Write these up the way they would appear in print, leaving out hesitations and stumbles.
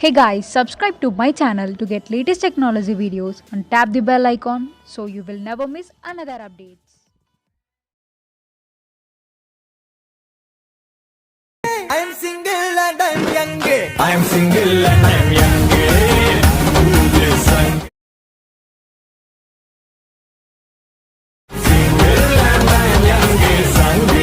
Hey guys, subscribe to my channel to get latest technology videos and tap the bell icon so you will never miss another updates. I am single and I am young. I am single and I am young. Ooh, listen. Single and I am young. Sange.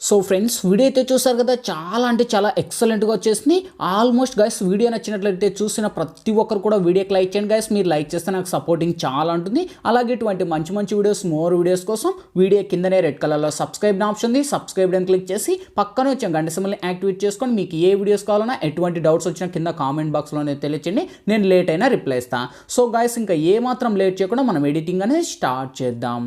So friends video అయితే చూసారు కదా, చాలా అంటే చాలా ఎక్సలెంట్గా వచ్చేసింది. Almost guys video నచ్చినట్లయితే చూసిన ప్రతి ఒక్కరు కూడా వీడియోకి లైక్ చేయండి గైస్. మీరు లైక్ చేస్తే నాకు సపోర్టింగ్ చాలా ఉంటుంది. అలాగే ఇటువంటి మంచి మంచి వీడియోస్, మోర్ వీడియోస్ కోసం వీడియో కిందనే రెడ్ కలర్లో సబ్స్క్రైబ్ ఆప్షన్ ఉంది. సబ్స్క్రైబ్ అని క్లిక్ చేసి పక్కన వచ్చే గంట సింబల్ని యాక్టివేట్ చేసుకొని మీకు ఏ వీడియోస్ కావాలన్నా ఎటువంటి డౌట్స్ వచ్చినా కింద కామెంట్ బాక్స్లోనే తెలియచేయండి. నేను లేట్ అయినా రిప్లై ఇస్తాను. సో గైస్ ఇంకా ఏ మాత్రం లేట్ చేయకుండా మనం ఎడిటింగ్ అనేది స్టార్ట్ చేద్దాం.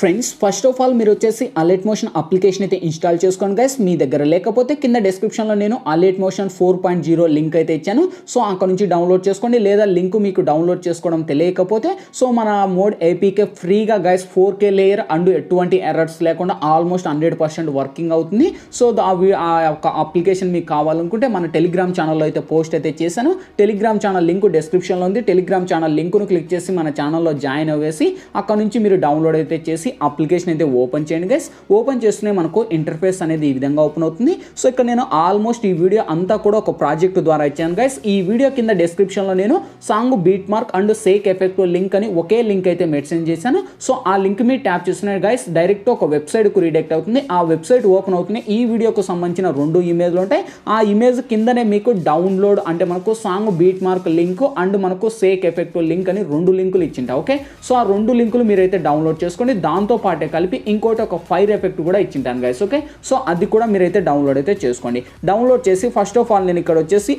ఫ్రెండ్స్ ఫస్ట్ ఆఫ్ ఆల్ మీరు వచ్చేసి అలైట్ మోషన్ అప్లికేషన్ అయితే ఇన్స్టాల్ చేసుకోండి గైస్. మీ దగ్గర లేకపోతే కింద డిస్క్రిప్షన్లో నేను అలైట్ మోషన్ 4.0 లింక్ అయితే ఇచ్చాను. సో అక్కడ నుంచి డౌన్లోడ్ చేసుకోండి. లేదా లింక్ మీకు డౌన్లోడ్ చేసుకోవడం తెలియకపోతే సో మన మోడ్ ఏపీకే ఫ్రీగా గైస్ 4K లేయర్ అండ్ ఎటువంటి ఎర్రర్స్ లేకుండా ఆల్మోస్ట్ 100% వర్కింగ్ అవుతుంది. సో ఆ యొక్క అప్లికేషన్ మీకు కావాలనుకుంటే మన టెలిగ్రామ్ ఛానల్లో అయితే పోస్ట్ అయితే చేశాను. టెలిగ్రామ్ ఛానల్ లింక్ డిస్క్రిప్షన్లో ఉంది. టెలిగ్రామ్ ఛానల్ లింక్ను క్లిక్ చేసి మన ఛానల్లో జాయిన్ అవ్వేసి అక్కడ నుంచి మీరు డౌన్లోడ్ అయితే చేసి అప్లికేషన్ అయితే ఓపెన్ చేయండి గైస్. ఓపెన్ చేస్తూనే మనకు ఇంటర్ఫేస్ అనేది ఈ విధంగా ఓపెన్ అవుతుంది. సో ఇక్కడ నేను ఆల్మోస్ట్ ఈ వీడియో అంతా కూడా ఒక ప్రాజెక్ట్ ద్వారా ఇచ్చాను గైస్. ఈ వీడియో కింద డిస్క్రిప్షన్లో నేను song beat mark and sake effect link అని ఒకే లింక్ అయితే మెన్షన్ చేశాను. సో ఆ లింక్ మీద ట్యాప్ చేస్తున్నారు గైస్, డైరెక్ట్ ఒక వెబ్సైట్కు రీడైరెక్ట్ అవుతుంది. ఆ వెబ్సైట్ ఓపెన్ అవుతుంది. ఈ వీడియోకు సంబంధించిన 2 ఇమేజ్లు ఉంటాయి. ఆ ఇమేజ్ కిందనే మీకు డౌన్లోడ్ అంటే మనకు song beat mark link and మనకు సేక్ ఎఫెక్ట్ లింక్ అని 2 లింకులు ఇచ్చింటా. ఓకే, సో ఆ 2 లింకులు మీరైతే డౌన్లోడ్ చేసుకోండి. దాంతో పాటే కలిపి ఇంకోటి ఒక ఫైర్ ఎఫెక్ట్ కూడా ఇచ్చింటాను గైస్. ఓకే, సో అది కూడా మీరైతే డౌన్లోడ్ అయితే చేసుకోండి. డౌన్లోడ్ చేసి ఫస్ట్ ఆఫ్ ఆల్ నేను ఇక్కడ వచ్చేసి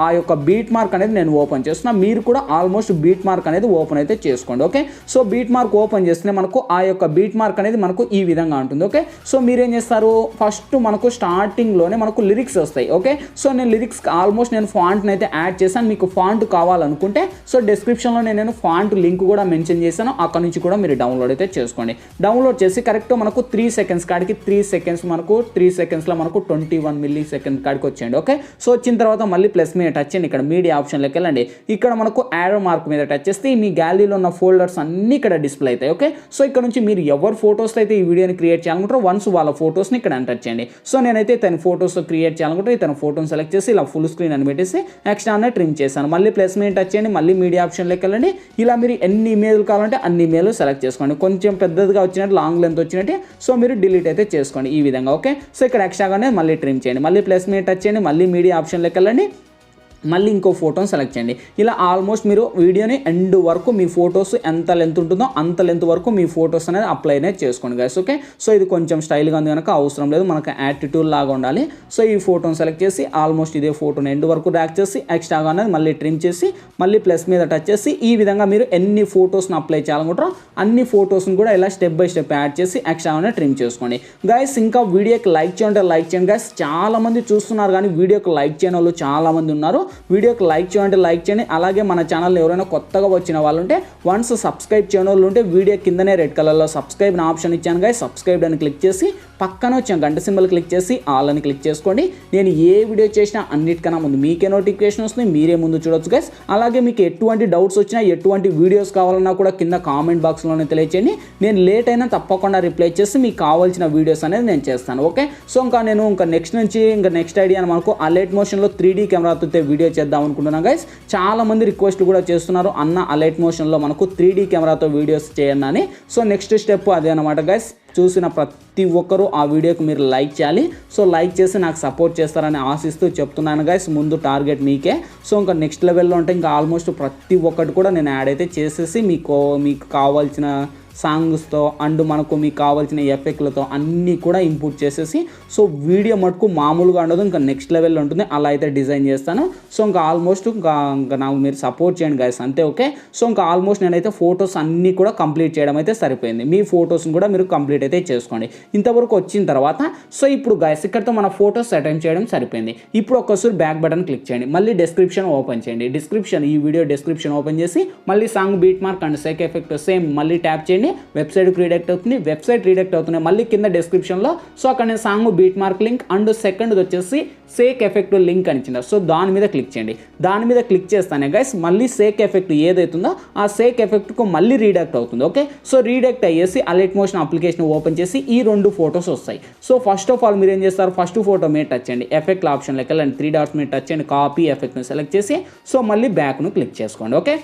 ఆ యొక్క బీట్ మార్క్ అనేది నేను ఓపెన్ చేస్తున్నా. మీరు కూడా ఆల్మోస్ట్ బీట్ మార్క్ అనేది ఓపెన్ అయితే చేసుకోండి. Okay, so beat mark open చేస్తే మనకు ఆ యొక్క బీట్ మార్క్ అనేది మనకు ఈ విధంగా ఉంటుంది. ఓకే, సో మీరేం చేస్తారు, ఫస్ట్ మనకు స్టార్టింగ్లోనే మనకు లిరిక్స్ వస్తాయి. ఓకే, సో నేను లిరిక్స్ ఆల్మోస్ట్ నేను ఫాంట్ని అయితే యాడ్ చేశాను. మీకు ఫాంట్ కావాలనుకుంటే సో డిస్క్రిప్షన్లో నేను ఫాంట్ లింక్ కూడా మెన్షన్ చేశాను. అక్కడ నుంచి కూడా మీరు డౌన్లోడ్ అయితే చేసుకోండి. డౌన్లోడ్ చేసి కరెక్ట్ మనకు 3 సెకండ్స్ కాడికి 3 సెకండ్స్ మనకు 3 సెకండ్స్లో మనకు 21 మిల్లీ సెకండ్ కాడికి వచ్చేయండి. ఓకే, సో వచ్చిన తర్వాత మళ్ళీ ప్లస్ మీద టచ్ చేయండి. ఇక్కడ మీడియా ఆప్షన్లోకి వెళ్ళండి. ఇక్కడ మనకు యారో మార్క్ మీద టచ్ చేస్తే మీ గ్యాలరీలో ఉన్న ఫోల్డర్స్ అన్నీ ఇక్కడ డిస్ప్లే అవుతాయి. ఓకే, సో ఇక్కడ నుంచి మీరు ఎవరు ఫోటోస్ అయితే ఈ వీడియోని క్రియేట్ చేయాలనుకుంటారో వన్స్ వాళ్ళ ఫోటోస్ని ఇక్కడ ఎంటర్ చేయండి. సో నేనైతే తన ఫోటోస్ క్రియేట్ చేయాలనుకుంటే తన ఫోటోని సెలెక్ట్ చేసి ఇలా ఫుల్ స్క్రీన్ అని పెట్టేసి ఎక్స్ట్రా అనే ట్రిమ్ చేశాను. మళ్ళీ ప్లస్ మీద టచ్ చేయండి. మళ్ళీ మీడియా ఆప్షన్లోకి వెళ్ళండి. ఇలా మీరు ఎన్ని ఇమేజ్లు కావాలంటే అన్ని ఇమేజ్లు సెలెక్ట్ చేసుకోండి. కొంచెం పెద్దదిగా వచ్చినట్టు లాంగ్ లెంత్ వచ్చినట్టే సో మీరు డిలీట్ అయితే చేసుకోండి ఈ విధంగా. ఓకే, సో ఇక్కడ ఎక్స్ట్రాగానే మళ్ళీ ట్రిమ్ చేయండి. మళ్ళీ ప్లస్ మీద టచ్ చేయండి. మళ్ళీ మీడియా ఆప్షన్లోకి వెళ్ళండి. మళ్ళీ ఇంకో ఫోటోని సెలెక్ట్ చేయండి. ఇలా ఆల్మోస్ట్ మీరు వీడియోని ఎండ్ వరకు మీ ఫొటోస్ ఎంత లెంత్ ఉంటుందో అంత లెంత్ వరకు మీ ఫొటోస్ అనేది అప్లై అనేది చేసుకోండి గైస్. ఓకే, సో ఇది కొంచెం స్టైల్గా ఉంది కనుక అవసరం లేదు, మనకు యాటిట్యూడ్ లాగా ఉండాలి. సో ఈ ఫోటోని సెలెక్ట్ చేసి ఆల్మోస్ట్ ఇదే ఫోటోని ఎండ్ వరకు ర్యాక్ చేసి ఎక్స్ట్రాగా అనేది మళ్ళీ ట్రిమ్ చేసి మళ్ళీ ప్లస్ మీద టచ్ చేసి ఈ విధంగా మీరు ఎన్ని ఫొటోస్ని అప్లై చేయాలనుకుంటారో అన్ని ఫొటోస్ని కూడా ఇలా స్టెప్ బై స్టెప్ యాడ్ చేసి ఎక్స్ట్రాగానే ట్రిమ్ చేసుకోండి గైస్. ఇంకా వీడియోకి లైక్ చేయండి, లైక్ చేయండి గైస్. చాలామంది చూస్తున్నారు కానీ వీడియోకి లైక్ చేయని వాళ్ళు చాలామంది ఉన్నారు. వీడియోకి లైక్ చేయండి, లైక్ చేయండి. అలాగే మన ఛానల్ ఎవరైనా కొత్తగా వచ్చిన వాళ్ళు ఉంటే వన్స్ సబ్స్క్రైబ్ చేయని వాళ్ళు ఉంటే వీడియో కిందనే రెడ్ కలర్లో సబ్స్క్రైబ్ ఆప్షన్ ఇచ్చాను గైస్. సబ్స్క్రైబ్ అని క్లిక్ చేసి పక్కన వచ్చిన గంట సింబల్ క్లిక్ చేసి ఆల్ అని క్లిక్ చేసుకోండి. నేను ఏ వీడియో చేసినా అన్నిటికన్నా ముందు మీకే నోటిఫికేషన్ వస్తుంది, మీరే ముందు చూడొచ్చు గైస్. అలాగే మీకు ఎటువంటి డౌట్స్ వచ్చినా ఎటువంటి వీడియోస్ కావాలన్నా కూడా కింద కామెంట్ బాక్స్లోనే తెలియచేయండి. నేను లేట్ అయినా తప్పకుండా రిప్లై చేసి మీకు కావాల్సిన వీడియోస్ అనేది నేను చేస్తాను. ఓకే, సో నేను నెక్స్ట్ నుంచి నెక్స్ట్ ఐడియా మనకు అలైట్ మోషన్లో 3D కెమెరాతో వీడియో చేద్దాం అనుకుంటున్నాను గైస్. చాలా మంది రిక్వెస్ట్లు కూడా చేస్తున్నారు, అన్న అలైట్ మోషన్లో మనకు 3D కెమెరాతో వీడియోస్ చేయండి అని. సో నెక్స్ట్ స్టెప్ అదే అనమాట గైస్. చూసిన ప్రతి ఒక్కరూ ఆ వీడియోకి మీరు లైక్ చేయాలి. సో లైక్ చేసి నాకు సపోర్ట్ చేస్తారని ఆశిస్తూ చెప్తున్నాను గైస్. ముందు టార్గెట్ మీకే. సో ఇంకా నెక్స్ట్ లెవెల్లో ఉంటే ఇంకా ఆల్మోస్ట్ ప్రతి ఒక్కటి కూడా నేను యాడ్ అయితే చేసేసి మీకు కావాల్సిన సాంగ్స్తో అండ్ మనకు మీకు కావాల్సిన ఎఫెక్ట్లతో అన్నీ కూడా ఇంపోర్ట్ చేసేసి సో వీడియో మటుకు మామూలుగా ఉండదు, ఇంకా నెక్స్ట్ లెవెల్లో ఉంటుంది. అలా అయితే డిజైన్ చేస్తాను. సో ఇంకా ఆల్మోస్ట్ ఇంకా నాకు మీరు సపోర్ట్ చేయండి గైస్ అంతే. ఓకే, సో ఇంకా ఆల్మోస్ట్ నేనైతే ఫొటోస్ అన్నీ కూడా కంప్లీట్ చేయడం అయితే సరిపోయింది. మీ ఫొటోస్ని కూడా మీరు కంప్లీట్ అయితే చేసుకోండి. ఇంతవరకు వచ్చిన తర్వాత సో ఇప్పుడు గైస్ ఇక్కడతో మన ఫొటోస్ అటెండ్ చేయడం సరిపోయింది. ఇప్పుడు ఒక్కసారి బ్యాక్ బటన్ క్లిక్ చేయండి, మళ్ళీ డిస్క్రిప్షన్ ఓపెన్ చేయండి. ఈ వీడియో డిస్క్రిప్షన్ ఓపెన్ చేసి మళ్ళీ song beat mark and sake effect same మళ్ళీ ట్యాప్ చేయండి. వెబ్సైట్కి రీడెక్ట్ అవుతుంది, వెబ్సైట్ రీడెక్ట్ అవుతుంది. మళ్ళీ కింద డిస్క్రిప్షన్లో సో అక్కడ నేను song beat mark link and second వచ్చేసి సేక్ ఎఫెక్ట్ లింక్ అని ఇచ్చింది. సో దాని మీద క్లిక్ చేయండి. దాని మీద క్లిక్ చేస్తానే గైస్ మళ్ళీ సేక్ ఎఫెక్ట్ ఏదైతుందో ఆ సేక్ ఎఫెక్ట్కు మళ్ళీ రీడక్ట్ అవుతుంది. ఓకే, సో రీడక్ట్ అయ్యేసి అలైట్ మోషన్ అప్లికేషన్ ఓపెన్ చేసి ఈ 2 ఫొటోస్ వస్తాయి. సో ఫస్ట్ ఆఫ్ ఆల్ మీరు ఏం చేస్తారు, ఫస్ట్ ఫోటో మీద టచ్ చేయండి, ఎఫెక్ట్ ఆప్షన్లోకి వెళ్ళండి, 3 డాట్స్ మీద టచ్ చేయండి, కాపీ ఎఫెక్ట్ని సెలెక్ట్ చేసి సో మళ్ళీ బ్యాక్ను క్లిక్ చేసుకోండి. ఓకే,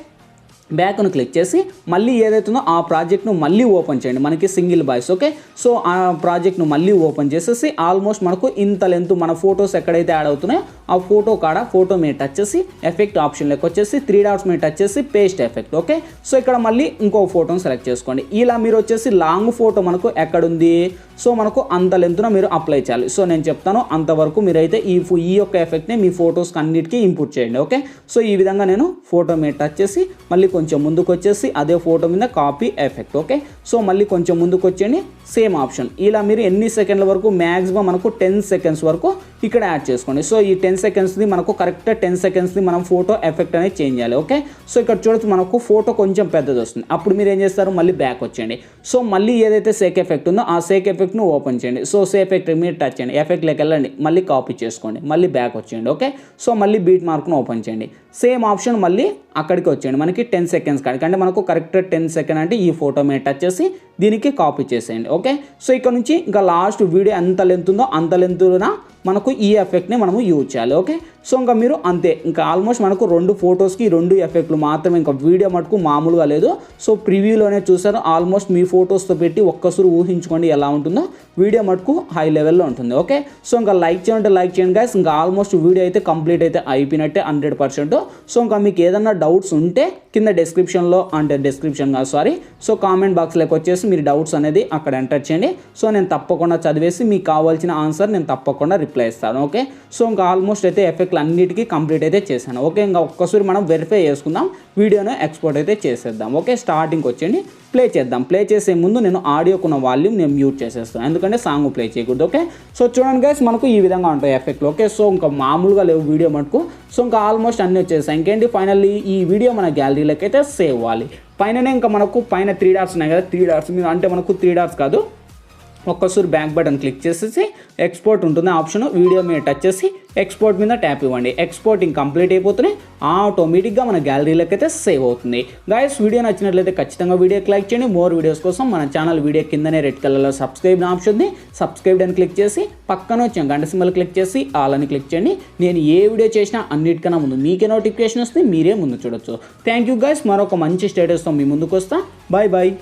బ్యాక్ను క్లిక్ చేసి మళ్ళీ ఏదైతుందో ఆ ప్రాజెక్ట్ను మళ్ళీ ఓపెన్ చేయండి. మనకి సింగిల్ బాయ్స్. ఓకే, సో ఆ ప్రాజెక్ట్ను మళ్ళీ ఓపెన్ చేసేసి ఆల్మోస్ట్ మనకు ఇంత లెంత్ మన ఫొటోస్ ఎక్కడైతే యాడ్ అవుతున్నాయో ఆ ఫోటో కాడ ఫోటో మీద టచ్ చేసి ఎఫెక్ట్ ఆప్షన్లోకి వచ్చేసి 3 డాట్స్ మీద టచ్ చేసి పేస్ట్ ఎఫెక్ట్. ఓకే, సో ఇక్కడ మళ్ళీ ఇంకో ఫోటోని సెలెక్ట్ చేసుకోండి. ఇలా మీరు వచ్చేసి లాంగ్ ఫోటో మనకు ఎక్కడుంది సో మనకు అంత లెంత్న మీరు అప్లై చేయాలి. సో నేను చెప్తాను అంతవరకు మీరైతే ఈ యొక్క ఎఫెక్ట్ని మీ ఫొటోస్కి అన్నిటికీ ఇంపుట్ చేయండి. ఓకే, సో ఈ విధంగా నేను ఫోటో మీద టచ్ చేసి మళ్ళీ కొంచెం ముందుకు వచ్చేసి అదే ఫోటో మీద కాపీ ఎఫెక్ట్. ఓకే, సో మళ్ళీ కొంచెం ముందుకు వచ్చేయండి, సేమ్ ఆప్షన్. ఇలా మీరు ఎన్ని సెకండ్ల వరకు మ్యాక్సిమం మనకు 10 సెకండ్స్ వరకు ఇక్కడ యాడ్ చేసుకోండి. సో ఈ 10 సెకండ్స్ది మనకు కరెక్ట్గా 10 సెకండ్స్ది మనం ఫోటో ఎఫెక్ట్ అనేది చేంజ్ చేయాలి. ఓకే, సో ఇక్కడ చూడొచ్చు మనకు ఫోటో కొంచెం పెద్దది వస్తుంది. అప్పుడు మీరు ఏం చేస్తారు, మళ్ళీ బ్యాక్ వచ్చేయండి. సో మళ్ళీ ఏదైతే సేక్ ఎఫెక్ట్ ఉందో ఆ సేక్ ఎఫెక్ట్ను ఓపెన్ చేయండి. సో సేక్ ఎఫెక్ట్ మీరు టచ్ చేయండి, ఎఫెక్ట్లోకి వెళ్ళండి, మళ్ళీ కాపీ చేసుకోండి, మళ్ళీ బ్యాక్ వచ్చేయండి. ఓకే, సో మళ్ళీ బీట్ మార్క్ను ఓపెన్ చేయండి, సేమ్ ఆప్షన్ మళ్ళీ అక్కడికి వచ్చేయండి. మనకి 10 సెకండ్స్ కాడికి అంటే మనకు కరెక్ట్ 10 సెకండ్ అంటే ఈ ఫోటో మీద టచ్ చేసి దీనికి కాపీ చేసేయండి. ఓకే, సో ఇక్కడ నుంచి ఇంకా లాస్ట్ వీడియో ఎంత లెంత్ ఉందో అంత లెంత్న మనకు ఈ ఎఫెక్ట్ని మనము యూజ్ చేయాలి. ఓకే, సో ఇంకా మీరు అంతే, ఇంకా ఆల్మోస్ట్ మనకు 2 ఫొటోస్కి 2 ఎఫెక్ట్లు మాత్రమే, ఇంకా వీడియో మటుకు మామూలుగా లేదు. సో ప్రివ్యూలోనే చూసారు, ఆల్మోస్ట్ మీ ఫొటోస్తో పెట్టి ఒక్కసారి ఊహించుకోండి ఎలా ఉంటుందో. వీడియో మటుకు హై లెవెల్లో ఉంటుంది. ఓకే, సో ఇంకా లైక్ చేయండి, లైక్ చేయండి గైస్. ఇంకా ఆల్మోస్ట్ వీడియో అయితే కంప్లీట్ అయితే అయిపోయినట్టే 100%. సో ఇంకా మీకు ఏదన్నా డౌట్స్ ఉంటే కింద డిస్క్రిప్షన్లో సో కామెంట్ బాక్స్లోకి వచ్చేసి మీరు డౌట్స్ అనేది అక్కడ ఎంటర్ చేయండి. సో నేను తప్పకుండా చదివేసి మీకు కావాల్సిన ఆన్సర్ నేను తప్పకుండా రిప్లై ఇస్తాను. ఓకే, సో ఇంకా ఆల్మోస్ట్ అయితే ఎఫెక్ట్లు అన్నిటికీ కంప్లీట్ అయితే చేశాను. ఓకే, ఇంకా ఒక్కసారి మనం వెరిఫై చేసుకుందాం, వీడియోను ఎక్స్పోర్ట్ అయితే చేసేద్దాం. ఓకే, స్టార్టింగ్కి వచ్చేయండి, ప్లే చేద్దాం. ప్లే చేసే ముందు నేను ఆడియోకున్న వాల్యూమ్ నేను మ్యూట్ చేసేస్తాను, ఎందుకంటే సాంగ్ ప్లే చేయకూడదు. ఓకే, సో చూడండి గైస్ మనకు ఈ విధంగా ఉంటాయి ఎఫెక్ట్లు. ఓకే, సో ఇంకా మామూలుగా లేవు వీడియో మటుకు. సో ఇంకా ఆల్మోస్ట్ అన్నీ వచ్చేసాయి. ఇంకేంటి ఫైనల్లీ ఈ వీడియో మన గ్యాలరీలోకి అయితే సేవ్ అవ్వాలి. పైననే ఇంకా మనకు పైన 3 డాట్స్ ఉన్నాయి కదా, 3 డాట్స్ మీద అంటే మనకు 3 డాట్స్ కాదు, ఒక్కసారి బ్యాక్ బటన్ క్లిక్ చేసేసి ఎక్స్పోర్ట్ ఉంటుంది ఆప్షన్, వీడియో మీద టచ్ చేసి ఎక్స్పోర్ట్ మీద ట్యాప్ ఇవ్వండి. ఎక్స్పోర్టింగ్ కంప్లీట్ అయిపోతున్నాయి, ఆటోమేటిక్గా మన గ్యాలరీలోకి అయితే సేవ్ అవుతుంది. గైస్ వీడియో నచ్చినట్లయితే ఖచ్చితంగా వీడియోకి లైక్ చేయండి. మోర్ వీడియోస్ కోసం మన ఛానల్ వీడియో కిందనే రెడ్ కలర్లో సబ్స్క్రైబ్ ఆప్షన్ ఉంది, సబ్స్క్రైబ్ అని క్లిక్ చేసి పక్కన వచ్చే గంట సింబల్ క్లిక్ చేసి ఆల్ అని క్లిక్ చేయండి. నేను ఏ వీడియో చేసినా అన్నిటికన్నా ముందు మీకే నోటిఫికేషన్ వస్తే మీరే ముందు చూడొచ్చు. థ్యాంక్ యూ గైస్, మరొక మంచి స్టేటస్తో మీ ముందుకు వస్తా. Bye bye.